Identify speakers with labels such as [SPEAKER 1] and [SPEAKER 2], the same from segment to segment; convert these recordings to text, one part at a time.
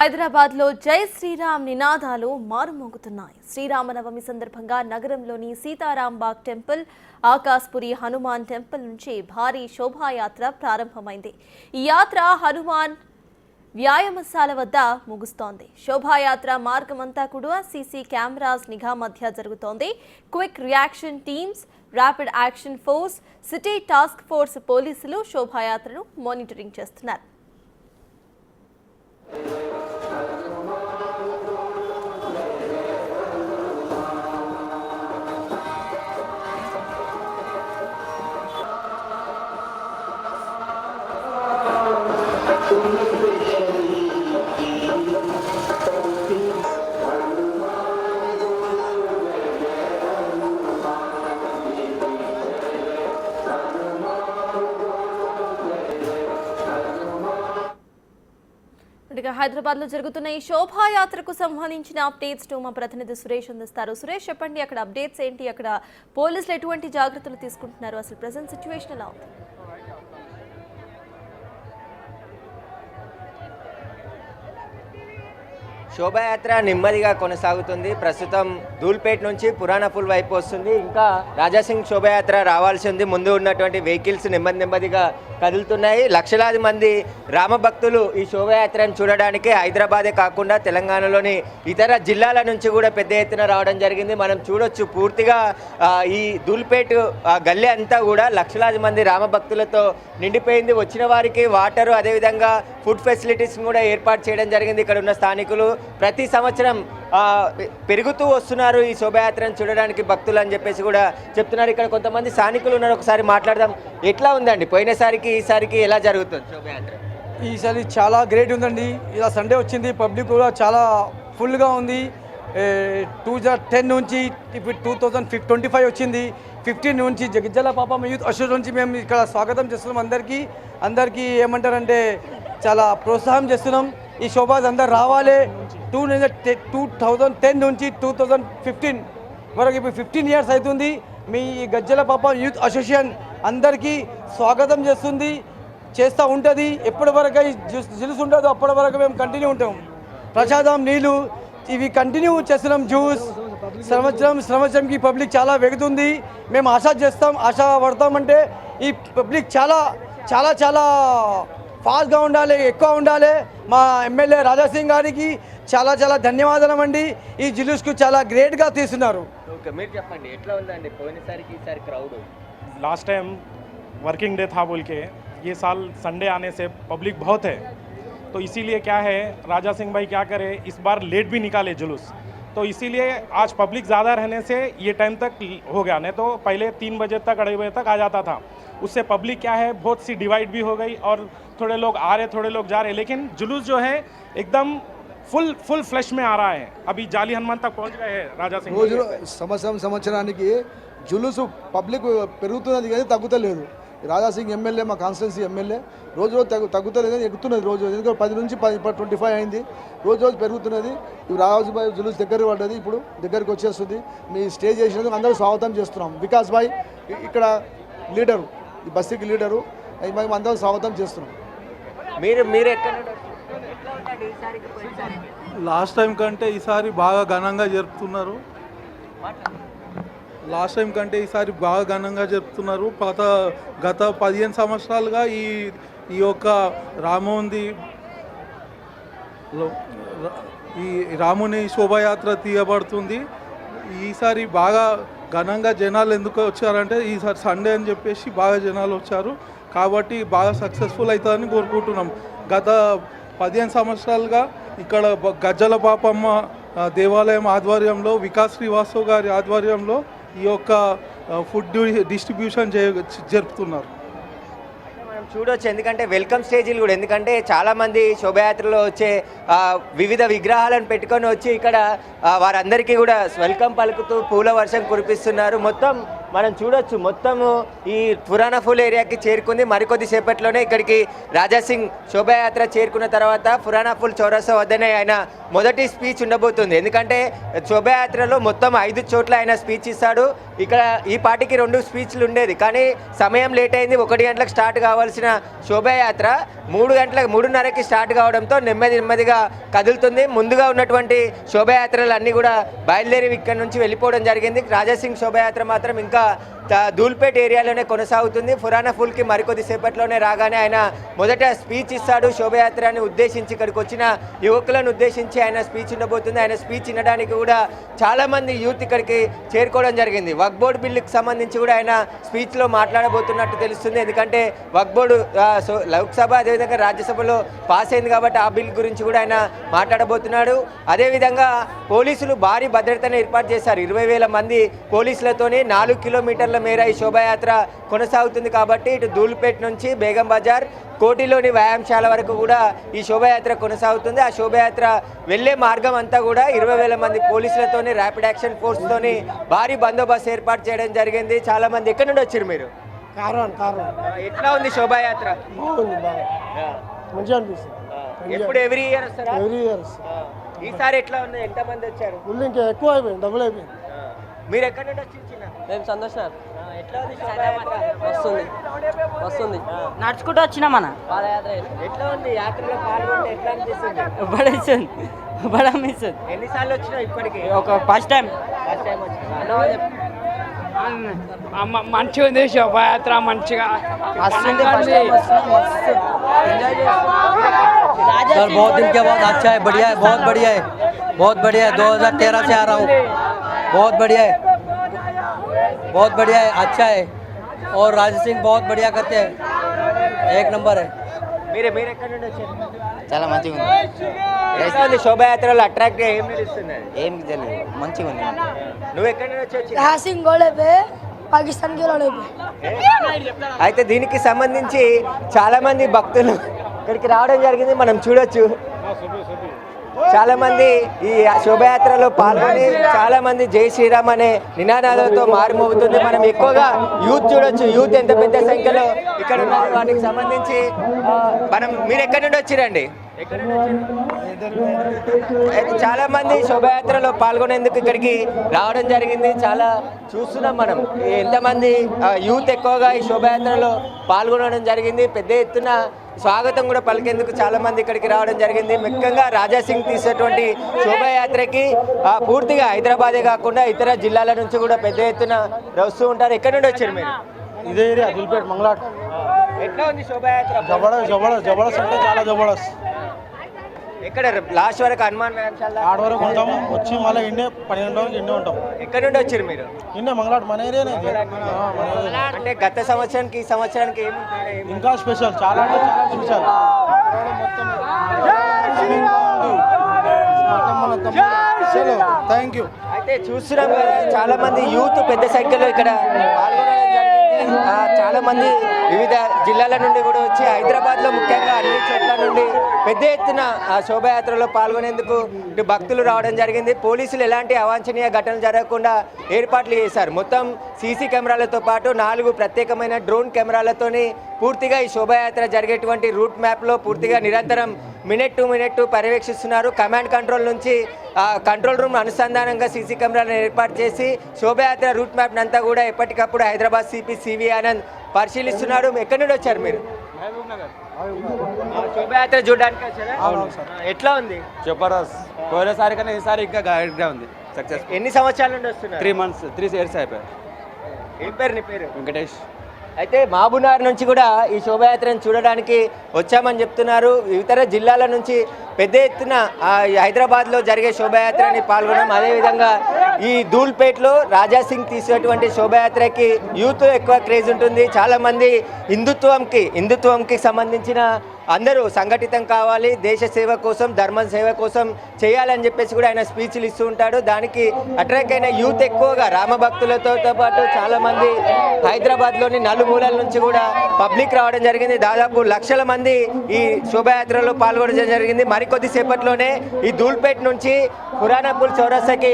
[SPEAKER 1] హైదరాబాద్ లో జై శ్రీరామ్ నినాదాలు మారుమోగుతున్నాయి. శ్రీరామనవమి సందర్భంగా నగరంలోని సీతారాంబాగ్ టెంపుల్, ఆకాశ్పురి హనుమాన్ టెంపుల్ నుంచి భారీ శోభాయాత్ర ప్రారంభమైంది. ఈ యాత్ర హనుమాన్ వ్యాయామశాల వద్ద ముగుస్తోంది. శోభాయాత్ర మార్గమంతా కూడా సీసీ కెమెరాస్ నిఘా మధ్య జరుగుతోంది. Quick reaction teams, rapid action force, city task force పోలీసులు శోభాయాత్రను మానిటరింగ్ చేస్తున్నారు. హైదరాబాద్ లో జరుగుతున్న ఈ శోభాయాత్రకు సంబంధించిన అప్డేట్స్ మా ప్రతినిధి సురేష్ అందిస్తారు. సురేష్, చెప్పండి, అక్కడ అప్డేట్స్ ఏంటి? అక్కడ పోలీసులు ఎటువంటి జాగ్రత్తలు తీసుకుంటున్నారు? అసలు ప్రెజెంట్ సిచ్యువేషన్ ఎలా ఉంది?
[SPEAKER 2] శోభాయాత్ర నెమ్మదిగా కొనసాగుతుంది. ప్రస్తుతం ధూల్పేట్ నుంచి పురాణపుల్ వైపు వస్తుంది. ఇంకా రాజాసింగ్ శోభాయాత్ర రావాల్సి ఉంది. ముందు ఉన్నటువంటి వెహికల్స్ నెమ్మదిగా కదులుతున్నాయి. లక్షలాది మంది రామభక్తులు ఈ శోభాయాత్రను చూడడానికి హైదరాబాదే కాకుండా తెలంగాణలోని ఇతర జిల్లాల నుంచి కూడా పెద్ద ఎత్తున రావడం జరిగింది. మనం చూడొచ్చు, పూర్తిగా ఈ ధూల్పేట్ గల్లీ అంతా కూడా లక్షలాది మంది రామభక్తులతో నిండిపోయింది. వచ్చిన వారికి వాటరు, అదేవిధంగా ఫుడ్ ఫెసిలిటీస్ కూడా ఏర్పాటు చేయడం జరిగింది. ఇక్కడ ఉన్న స్థానికులు ప్రతి సంవత్సరం పెరుగుతూ వస్తున్నారు ఈ శోభాయాత్రను చూడడానికి భక్తులు అని చెప్పేసి కూడా చెప్తున్నారు. ఇక్కడ కొంతమంది స్థానికులు ఉన్నారు, ఒకసారి మాట్లాడదాం. ఎట్లా ఉందండి ఈసారికి ఎలా జరుగుతుంది శోభాయాత్ర?
[SPEAKER 3] ఈసారి చాలా గ్రేట్ ఉందండి. ఇలా సండే వచ్చింది, పబ్లిక్ కూడా చాలా ఫుల్గా ఉంది. 2010 నుంచి ఇప్పుడు 2025 వచ్చింది. 15 నుంచి జగిత్యాల పాపం యూత్ అసోసియేషన్ నుంచి మేము ఇక్కడ స్వాగతం చేస్తున్నాం. అందరికీ ఏమంటారంటే చాలా ప్రోత్సాహం చేస్తున్నాం. ఈ శోభా అందరు రావాలి. 2010 నుంచి 2015 వరకు ఇప్పుడు 15 ఇయర్స్ అవుతుంది. మీ గజ్జల పాప యూత్ అసోసియేషన్ అందరికీ స్వాగతం చేస్తూ ఉంటుంది. ఎప్పటి వరకు జిలుసు ఉంటుందో అప్పటి వరకు మేము కంటిన్యూ ఉంటాం. ప్రసాదం, నీళ్ళు ఇవి కంటిన్యూ చేస్తున్నాం. జ్యూస్ సంవత్సరంకి పబ్లిక్ చాలా వెగుతుంది. మేము ఆశపడతామంటే ఈ పబ్లిక్ చాలా చాలా చాలా ఫాస్ట్గా ఉండాలి, ఎక్కువ ఉండాలి. మా ఎమ్మెల్యే రాజాసింగ్ గారికి చాలా చాలా ధన్యవాదాలు అండి. ఈ జిలుస్కు చాలా గ్రేట్గా తీస్తున్నారు.
[SPEAKER 2] ఓకే, మీరు చెప్పండి, ఎట్లా ఉందండి పోయినసారికి ఈసారి crowd?
[SPEAKER 4] Last time working day था बोल के, ये साल संडे आने से पब्लिक बहुत है, तो इसीलिए क्या है राजा सिंह भाई क्या करे, इस बार लेट भी निकाले जुलूस, तो इसीलिए आज पब्लिक ज़्यादा रहने से ये टाइम तक हो गया. नहीं तो पहले 3 बजे तक 2:30 बजे तक आ जाता था. उससे पब्लिक क्या है बहुत सी डिवाइड भी हो गई और थोड़े लोग आ रहे थोड़े लोग जा रहे. लेकिन जुलूस जो है एकदम फुल फ्लैश में आ रहा है. अभी जाली हनुमान तक पहुंच गए हैं राजा सिंह.
[SPEAKER 5] సంవత్సరానికి జులుసు పబ్లిక్ పెరుగుతున్నది కానీ తగ్గుతలేదు. రాజాసింగ్ ఎమ్మెల్యే, మా కాన్స్టిట్యున్సీ ఎమ్మెల్యే, రోజు తగ్గుతలేదు కానీ ఎక్కుతున్నది. రోజు ఎందుకంటే 10 నుంచి 25 అయింది. రోజు పెరుగుతున్నది. ఇప్పుడు రాజుబాయ్ జులుస్ దగ్గర పడ్డది, ఇప్పుడు దగ్గరికి వచ్చేస్తుంది. మీ స్టే చేసినందుకు అందరూ స్వాగతం చేస్తున్నాం. వికాస్ భాయ్ ఇక్కడ లీడరు, ఈ బస్తీకి లీడరు, మేము అందరూ స్వాగతం చేస్తున్నాం.
[SPEAKER 2] మీరు ఎక్కడ
[SPEAKER 6] లాస్ట్ టైం కంటే ఈసారి బాగా ఘనంగా జరుపుతున్నారు. గత 15 సంవత్సరాలుగా ఈ యొక్క రాముని శోభాయాత్ర తీయబడుతుంది. ఈసారి బాగా ఘనంగా జనాలు ఎందుకు వచ్చారంటే ఈసారి సండే అని చెప్పేసి బాగా జనాలు వచ్చారు కాబట్టి బాగా సక్సెస్ఫుల్ అవుతుందని కోరుకుంటున్నాం. గత 15 సంవత్సరాలుగా ఇక్కడ గజ్జల పాపమ్మ దేవాలయం ఆధ్వర్యంలో, వికాస్ శ్రీవాస్తవ్ గారి ఆధ్వర్యంలో ఈ యొక్క ఫుడ్ డిస్ట్రిబ్యూషన్ జరుపుతున్నారు.
[SPEAKER 2] మనం చూడొచ్చు, ఎందుకంటే వెల్కమ్ స్టేజీలు కూడా, ఎందుకంటే చాలామంది శోభాయాత్రలో వచ్చే వివిధ విగ్రహాలను పెట్టుకొని వచ్చి ఇక్కడ వారందరికీ కూడా వెల్కమ్ పలుకుతూ పూల వర్షం కురిపిస్తున్నారు. మొత్తం మనం చూడొచ్చు మొత్తము ఈ పురాణ ఫుల్ ఏరియాకి చేరుకుంది. మరికొద్ది సేపట్లోనే ఇక్కడికి రాజాసింగ్ శోభాయాత్ర చేరుకున్న తర్వాత పురాణ ఫుల్ చౌరస్తా వద్దనే ఆయన మొదటి స్పీచ్ ఉండబోతుంది. ఎందుకంటే శోభాయాత్రలో మొత్తం 5 చోట్ల ఆయన స్పీచ్ ఇస్తాడు. ఇక్కడ ఈ పార్టీకి 2 స్పీచ్లు ఉండేది, కానీ సమయం లేట్ అయింది. 1 గంటలకు స్టార్ట్ కావాల్సిన శోభాయాత్ర 3:30కి స్టార్ట్ కావడంతో నెమ్మదిగా కదులుతుంది. ముందుగా ఉన్నటువంటి శోభాయాత్రలు అన్నీ కూడా బయలుదేరి ఇక్కడ నుంచి వెళ్ళిపోవడం జరిగింది. రాజాసింగ్ శోభాయాత్ర మాత్రం ఇంకా దూల్పేట్ ఏరియాలోనే కొనసాగుతుంది. పురాణ ఫుల్కి మరికొద్ది సేపట్లోనే రాగానే ఆయన మొదట స్పీచ్ ఇస్తాడు. శోభయాత్రని ఉద్దేశించి ఇక్కడికి వచ్చిన యువకులను ఉద్దేశించి ఆయన స్పీచ్ ఉండబోతుంది. ఆయన స్పీచ్ వినడానికి కూడా చాలామంది యూత్ ఇక్కడికి చేరుకోవడం జరిగింది. వక్ఫ్ బోర్డు బిల్లుకి సంబంధించి కూడా ఆయన స్పీచ్లో మాట్లాడబోతున్నట్టు తెలుస్తుంది. ఎందుకంటే వక్ఫ్ బోర్డు లోక్సభ అదేవిధంగా రాజ్యసభలో పాస్ అయింది కాబట్టి ఆ బిల్ గురించి కూడా ఆయన మాట్లాడబోతున్నాడు. అదేవిధంగా పోలీసులు భారీ భద్రతను ఏర్పాటు చేశారు. 20,000 మంది పోలీసులతోని 4 కిలోమీటర్ల మేర ఈ శోభాయాత్ర కొనసాగుతుంది. కాబట్టి ఇటు ధూల్పేట్ నుంచి బేగం బజార్, కోటిలోని వ్యాయామశాల వరకు కూడా ఈ శోభాయాత్ర కొనసాగుతుంది. ఆ శోభాయాత్ర వెళ్ళే మార్గం అంతా కూడా 20,000 మంది పోలీసులతోని, ర్యాపిడ్ యాక్షన్ ఫోర్స్తోని భారీ బందోబస్తు ఏర్పాటు చేయడం జరిగింది. చాలా మంది ఎక్కడి నుండి వచ్చారు మీరు? ఎట్లా ఉంది శోభాయాత్ర?
[SPEAKER 7] మంచిగా అనిపిస్తుంది.
[SPEAKER 2] ఎప్పుడు ఎవ్రీ ఇయర్ వస్తారా?
[SPEAKER 7] ఎవ్రీ ఇయర్
[SPEAKER 2] ఈసారి ఎట్లా ఉంది? ఎంతమంది వచ్చారు?
[SPEAKER 7] ఫుల్ ఇంకా ఎక్కువ అయిపోయింది, డబుల్ అయిపోయింది.
[SPEAKER 2] మీరు ఎక్కడి నుండి వచ్చి?
[SPEAKER 8] మేము సంతోష్ సార్.
[SPEAKER 2] ఎట్లా ఉంది శోభాయాత్ర?
[SPEAKER 8] వస్తుంది నడుచుకుంటూ వచ్చినా మన పాదయాత్ర.
[SPEAKER 2] ఎట్లా ఉంది యాత్రలో పాల్గొంటే? ఎట్లా అనిపిస్తుంది?
[SPEAKER 8] బడా మిస్తుంది.
[SPEAKER 2] ఎన్నిసార్లు వచ్చినావు ఇప్పటికి?
[SPEAKER 8] ఒక ఫస్ట్ టైం
[SPEAKER 9] మంచిగా ఉంది శోభాయాత్ర, మంచిగా
[SPEAKER 8] सर बहुत दिन के बाद अच्छा है, बढ़िया है, बहुत बढ़िया है, बहुत बढ़िया है। 2013 से आ रहा हूँ, बहुत बढ़िया है, बहुत बढ़िया है, अच्छा है। और राज सिंह बहुत बढ़िया करते हैं, एक नंबर है।
[SPEAKER 2] మీరు ఎక్కడి నుండి వచ్చారు?
[SPEAKER 10] చాలా మంచిగా ఉంది.
[SPEAKER 2] ఎట్లా ఉంది శోభాయాత్రలో? అట్రాక్ట్ ఏం నిలుస్తున్నది?
[SPEAKER 10] ఏం తెలియదు, మంచిగా ఉంది.
[SPEAKER 2] నువ్వు ఎక్కడి నుండి వచ్చి?
[SPEAKER 7] రాసింగ్ గోళే పే పాకిస్తాన్ కి లోడే పే.
[SPEAKER 2] అయితే దీనికి సంబంధించి చాలా మంది భక్తులు ఇక్కడికి రావడం జరిగింది. మనం చూడొచ్చు చాలా మంది ఈ శోభయాత్రలో పాల్గొని చాలా మంది జై శ్రీరామ్ అనే నినాదాలతో మారుమోగుతుంది. మనం ఎక్కువగా యూత్ చూడొచ్చు. యూత్ ఎంత పెద్ద సంఖ్యలో ఇక్కడ ఉన్నది. వాటికి సంబంధించి మీరు ఎక్కడి నుండి వచ్చిరండి? అయితే చాలా మంది శోభయాత్రలో పాల్గొనేందుకు ఇక్కడికి రావడం జరిగింది. చాలా చూస్తున్నాం మనం ఎంతమంది యూత్ ఎక్కువగా ఈ శోభయాత్రలో పాల్గొనడం జరిగింది. పెద్ద ఎత్తున స్వాగతం కూడా పలికేందుకు చాలా మంది ఇక్కడికి రావడం జరిగింది. ముఖ్యంగా రాజాసింగ్ తీసేటువంటి శోభాయాత్రకి పూర్తిగా హైదరాబాదే కాకుండా ఇతర జిల్లాల నుంచి కూడా పెద్ద ఎత్తున వస్తూ ఉంటారు. ఎక్కడి నుండి వచ్చారు మీరు?
[SPEAKER 3] ఇదే ఏరియా ధూల్పేట్ మంగళాట్.
[SPEAKER 2] ఎట్లా ఉంది శోభాయాత్ర?
[SPEAKER 3] జబర్దస్త్ అంటే చాలా జబర్దస్త్.
[SPEAKER 2] ఎక్కడ లాస్ట్ వరకు హనుమాన్ వ్యాయామశాల
[SPEAKER 3] ఆడ వరకు ఉంటాము, వచ్చి మళ్ళీ ఇండే 12 రోజులు ఇండే ఉంటాం.
[SPEAKER 2] ఎక్కడి నుండి వచ్చారు మీరు?
[SPEAKER 3] ఇండే మంగళాట్, మన ఏరియానే.
[SPEAKER 2] అంటే గత సంవత్సరానికి ఈ సంవత్సరానికి ఏముంటుంది?
[SPEAKER 3] ఇంకా స్పెషల్, చాలా అంటే చాలా స్పెషల్.
[SPEAKER 6] Thank you.
[SPEAKER 2] అయితే చూస్తున్నాం కదా చాలా మంది యూత్ పెద్ద సంఖ్యలో ఇక్కడ పాల్గొనడం జరిగింది. చాలా మంది వివిధ జిల్లాల నుండి కూడా వచ్చి హైదరాబాద్లో ముఖ్యంగా అన్ని చోట్ల నుండి పెద్ద ఎత్తున ఆ శోభాయాత్రలో పాల్గొనేందుకు ఇటు భక్తులు రావడం జరిగింది. పోలీసులు ఎలాంటి అవాంఛనీయ ఘటనలు జరగకుండా ఏర్పాట్లు చేశారు. మొత్తం సీసీ కెమెరాలతో పాటు 4 ప్రత్యేకమైన డ్రోన్ కెమెరాలతోని పూర్తిగా ఈ శోభాయాత్ర జరిగేటువంటి రూట్ మ్యాప్లో పూర్తిగా నిరంతరం మినిట్ టు మినిట్ పర్యవేక్షిస్తున్నారు. కమాండ్ కంట్రోల్ నుంచి కంట్రోల్ రూమ్ అనుసంధానంగా సీసీ కెమెరాలను ఏర్పాటు చేసి శోభాయాత్ర రూట్ మ్యాప్ అంతా కూడా ఎప్పటికప్పుడు హైదరాబాద్ సిపి సివి ఆనంద్ పరిశీలిస్తున్నారు. ఎక్కడి నుండి వచ్చారు మీరు? శోభాయాత్ర చూడడానికి వచ్చారా? ఎట్లా ఉంది?
[SPEAKER 3] జబర్దస్త్. పోయినసారి కన్నా ఈసారి ఇంకా గైడ్గా ఉంది. సక్సెస్.
[SPEAKER 2] ఎన్ని సంవత్సరాల నుండి వస్తున్నారు?
[SPEAKER 3] 3 months 3 years అయిపోయాయి.
[SPEAKER 2] ఏం పేరు నీ పేరు?
[SPEAKER 3] వెంకటేష్.
[SPEAKER 2] అయితే మహబూబ్నగర్ నుంచి కూడా ఈ శోభాయాత్రను చూడడానికి వచ్చామని చెప్తున్నారు. ఇతర జిల్లాల నుంచి పెద్ద ఎత్తున హైదరాబాద్లో జరిగే శోభాయాత్రని పాల్గొనడం, అదేవిధంగా ఈ ధూల్పేట్లో రాజాసింగ్ తీసేటువంటి శోభాయాత్రకి యూత్ ఎక్కువ క్రేజ్ ఉంటుంది. చాలామంది హిందుత్వంకి సంబంధించిన అందరూ సంఘటితం కావాలి, దేశ సేవ కోసం, ధర్మ సేవ కోసం చేయాలని చెప్పేసి కూడా ఆయన స్పీచ్లు ఇస్తూ ఉంటాడు. దానికి అట్రాక్ట్ అయిన యూత్ ఎక్కువగా రామభక్తులతో పాటు చాలామంది హైదరాబాద్లోని నలుమూలల నుంచి కూడా పబ్లిక్ రావడం జరిగింది. దాదాపు లక్షల మంది ఈ శోభాయాత్రలో పాల్గొనడం జరిగింది. మరికొద్ది సేపట్లోనే ఈ ధూల్పేట్ నుంచి పురాణపుల్ చౌరస్తాకి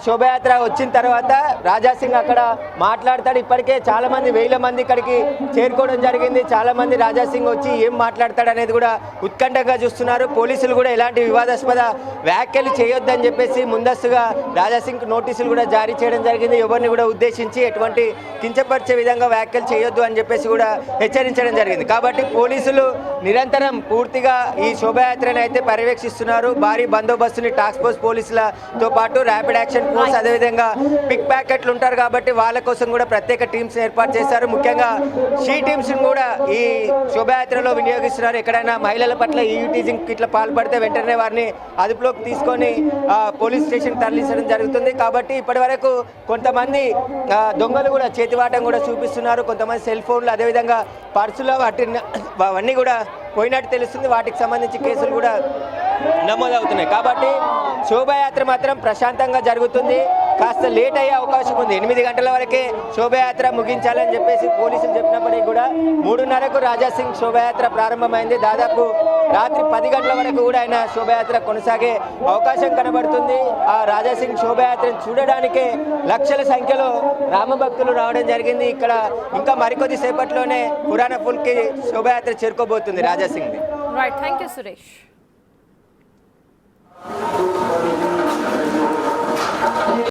[SPEAKER 2] శోభాయాత్ర వచ్చిన తర్వాత రాజాసింగ్ అక్కడ మాట్లాడతాడు. ఇప్పటికే చాలా మంది, వేల మంది ఇక్కడికి చేరుకోవడం జరిగింది. చాలా మంది రాజాసింగ్ వచ్చి ఏం మాట్లాడతాడు అనేది కూడా ఉత్కంఠగా చూస్తున్నారు. పోలీసులు కూడా ఎలాంటి వివాదాస్పద వ్యాఖ్యలు చేయొద్దని చెప్పేసి ముందస్తుగా రాజాసింగ్ నోటీసులు కూడా జారీ చేయడం జరిగింది. ఎవరిని కూడా ఉద్దేశించి ఎటువంటి కించపరిచే విధంగా వ్యాఖ్యలు చేయొద్దు అని చెప్పేసి కూడా హెచ్చరించడం జరిగింది. కాబట్టి పోలీసులు నిరంతరం పూర్తిగా ఈ శోభాయాత్రను అయితే పర్యవేక్షిస్తున్నారు. భారీ బందోబస్తుని టాస్క్ ఫోర్స్ పోలీసులతో పాటు ర్యాపిడ్ యాక్షన్ ఫోర్స్, అదేవిధంగా పిక్ ప్యాకెట్లు ఉంటారు కాబట్టి వాళ్ళ కోసం కూడా ప్రత్యేక టీమ్స్ ఏర్పాటు చేశారు. ముఖ్యంగా షీ టీమ్స్ కూడా ఈ శోభాయాత్రలో వినియోగిస్తున్నారు. ఎక్కడైనా మహిళల పట్ల ఈ టీజింగ్ ఇట్లా పాల్పడితే వెంటనే వారిని అదుపులోకి తీసుకొని పోలీస్ స్టేషన్ తరలించడం జరుగుతుంది. కాబట్టి ఇప్పటి వరకు కొంతమంది దొంగలు కూడా చేతివాటం కూడా చూపిస్తున్నారు. కొంతమంది సెల్ ఫోన్లు, అదేవిధంగా పర్సులు అవన్నీ కూడా పోయినట్టు తెలుస్తుంది. వాటికి సంబంధించి కేసులు కూడా నమోదవుతున్నాయి. కాబట్టి శోభాయాత్ర మాత్రం ప్రశాంతంగా జరుగుతుంది. కాస్త లేట్ అయ్యే అవకాశం ఉంది. 8 గంటల వరకే శోభాయాత్ర ముగించాలని చెప్పేసి పోలీసులు చెప్పినప్పటికీ కూడా 3:30కు రాజాసింగ్ శోభాయాత్ర ప్రారంభమైంది. దాదాపు రాత్రి 10 గంటల వరకు కూడా ఆయన శోభాయాత్ర కొనసాగే అవకాశం కనబడుతుంది. ఆ రాజాసింగ్ శోభాయాత్రను చూడడానికే లక్షల సంఖ్యలో రామభక్తులు రావడం జరిగింది. ఇక్కడ ఇంకా మరికొద్ది సేపట్లోనే పురాణపుల్కి శోభాయాత్ర చేరుకోబోతుంది Raja Singh.
[SPEAKER 1] Right, thank you Suresh.